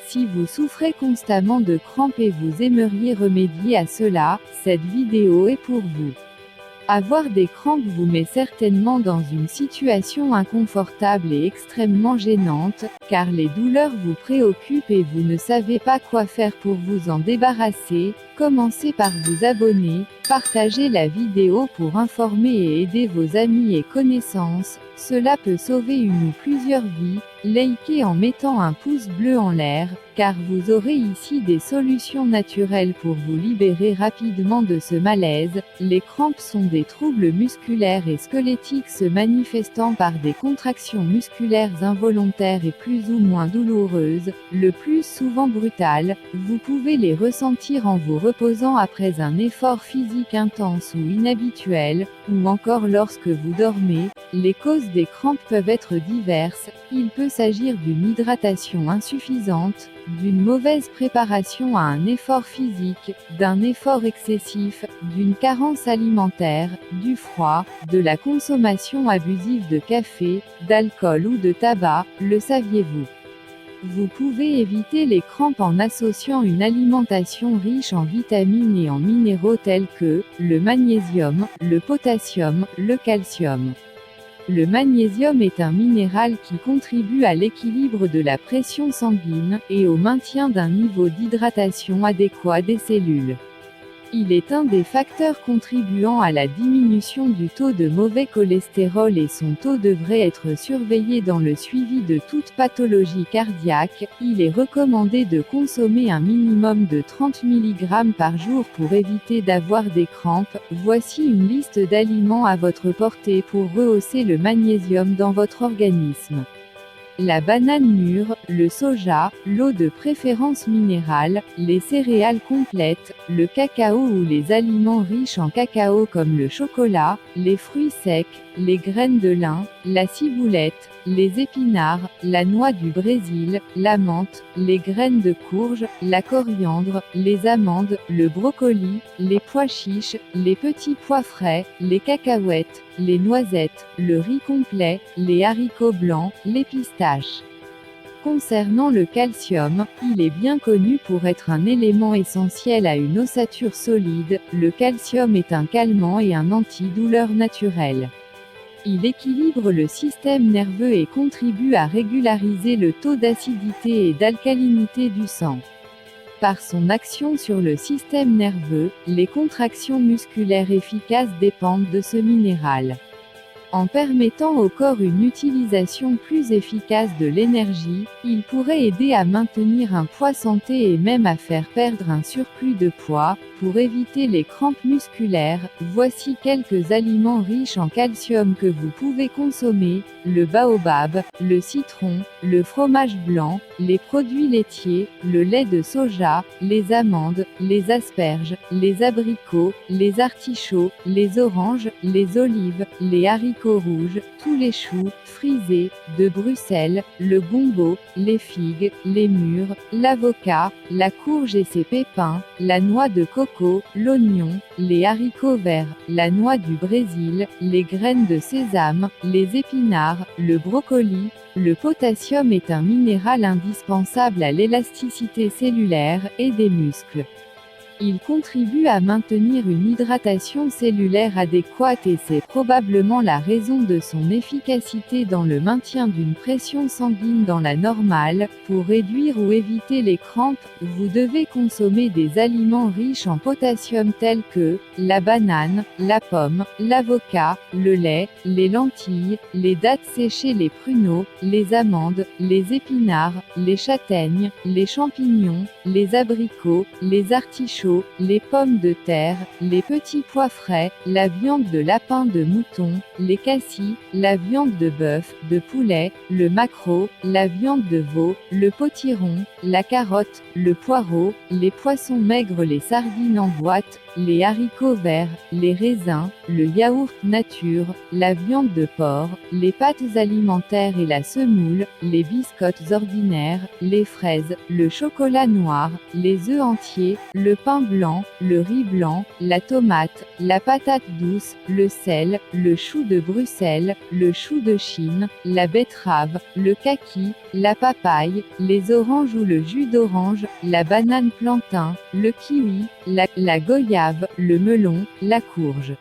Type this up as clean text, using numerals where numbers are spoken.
Si vous souffrez constamment de crampes et vous aimeriez remédier à cela, cette vidéo est pour vous. Avoir des crampes vous met certainement dans une situation inconfortable et extrêmement gênante, car les douleurs vous préoccupent et vous ne savez pas quoi faire pour vous en débarrasser. Commencez par vous abonner, partagez la vidéo pour informer et aider vos amis et connaissances, cela peut sauver une ou plusieurs vies. Likez en mettant un pouce bleu en l'air, car vous aurez ici des solutions naturelles pour vous libérer rapidement de ce malaise. Les crampes sont des troubles musculaires et squelettiques se manifestant par des contractions musculaires involontaires et plus ou moins douloureuses, le plus souvent brutales. Vous pouvez les ressentir en vous reposant après un effort physique intense ou inhabituel, ou encore lorsque vous dormez. Les causes des crampes peuvent être diverses. Il peut s'agir d'une hydratation insuffisante, d'une mauvaise préparation à un effort physique, d'un effort excessif, d'une carence alimentaire, du froid, de la consommation abusive de café, d'alcool ou de tabac. Le saviez-vous ? Vous pouvez éviter les crampes en associant une alimentation riche en vitamines et en minéraux tels que le magnésium, le potassium, le calcium. Le magnésium est un minéral qui contribue à l'équilibre de la pression sanguine, et au maintien d'un niveau d'hydratation adéquat des cellules. Il est un des facteurs contribuant à la diminution du taux de mauvais cholestérol et son taux devrait être surveillé dans le suivi de toute pathologie cardiaque. Il est recommandé de consommer un minimum de 30 mg par jour pour éviter d'avoir des crampes. Voici une liste d'aliments à votre portée pour rehausser le magnésium dans votre organisme. La banane mûre, le soja, l'eau de préférence minérale, les céréales complètes, le cacao ou les aliments riches en cacao comme le chocolat, les fruits secs, les graines de lin, la ciboulette, les épinards, la noix du Brésil, la menthe, les graines de courge, la coriandre, les amandes, le brocoli, les pois chiches, les petits pois frais, les cacahuètes, les noisettes, le riz complet, les haricots blancs, les pistaches. Concernant le calcium, il est bien connu pour être un élément essentiel à une ossature solide. Le calcium est un calmant et un antidouleur naturel. Il équilibre le système nerveux et contribue à régulariser le taux d'acidité et d'alcalinité du sang. Par son action sur le système nerveux, les contractions musculaires efficaces dépendent de ce minéral. En permettant au corps une utilisation plus efficace de l'énergie, il pourrait aider à maintenir un poids santé et même à faire perdre un surplus de poids. Pour éviter les crampes musculaires, voici quelques aliments riches en calcium que vous pouvez consommer: le baobab, le citron, le fromage blanc, les produits laitiers, le lait de soja, les amandes, les asperges, les abricots, les artichauts, les oranges, les olives, les haricots rouges, tous les choux, frisés, de Bruxelles, le gombo, les figues, les mûres, l'avocat, la courge et ses pépins, la noix de coco, l'oignon, les haricots verts, la noix du Brésil, les graines de sésame, les épinards, le brocoli. Le potassium est un minéral indispensable à l'élasticité cellulaire et des muscles. Il contribue à maintenir une hydratation cellulaire adéquate et c'est probablement la raison de son efficacité dans le maintien d'une pression sanguine dans la normale. Pour réduire ou éviter les crampes, vous devez consommer des aliments riches en potassium tels que la banane, la pomme, l'avocat, le lait, les lentilles, les dattes séchées, les pruneaux, les amandes, les épinards, les châtaignes, les champignons, les abricots, les artichauts, les pommes de terre, les petits pois frais, la viande de lapin, de mouton, les cassis, la viande de bœuf, de poulet, le maquereau, la viande de veau, le potiron, la carotte, le poireau, les poissons maigres, les sardines en boîte, les haricots verts, les raisins, le yaourt nature, la viande de porc, les pâtes alimentaires et la semoule, les biscottes ordinaires, les fraises, le chocolat noir, les œufs entiers, le pain blanc, le riz blanc, la tomate, la patate douce, le sel, le chou de Bruxelles, le chou de Chine, la betterave, le kaki, la papaye, les oranges ou le jus d'orange, la banane plantain, le kiwi, la goyave, le melon, la courge.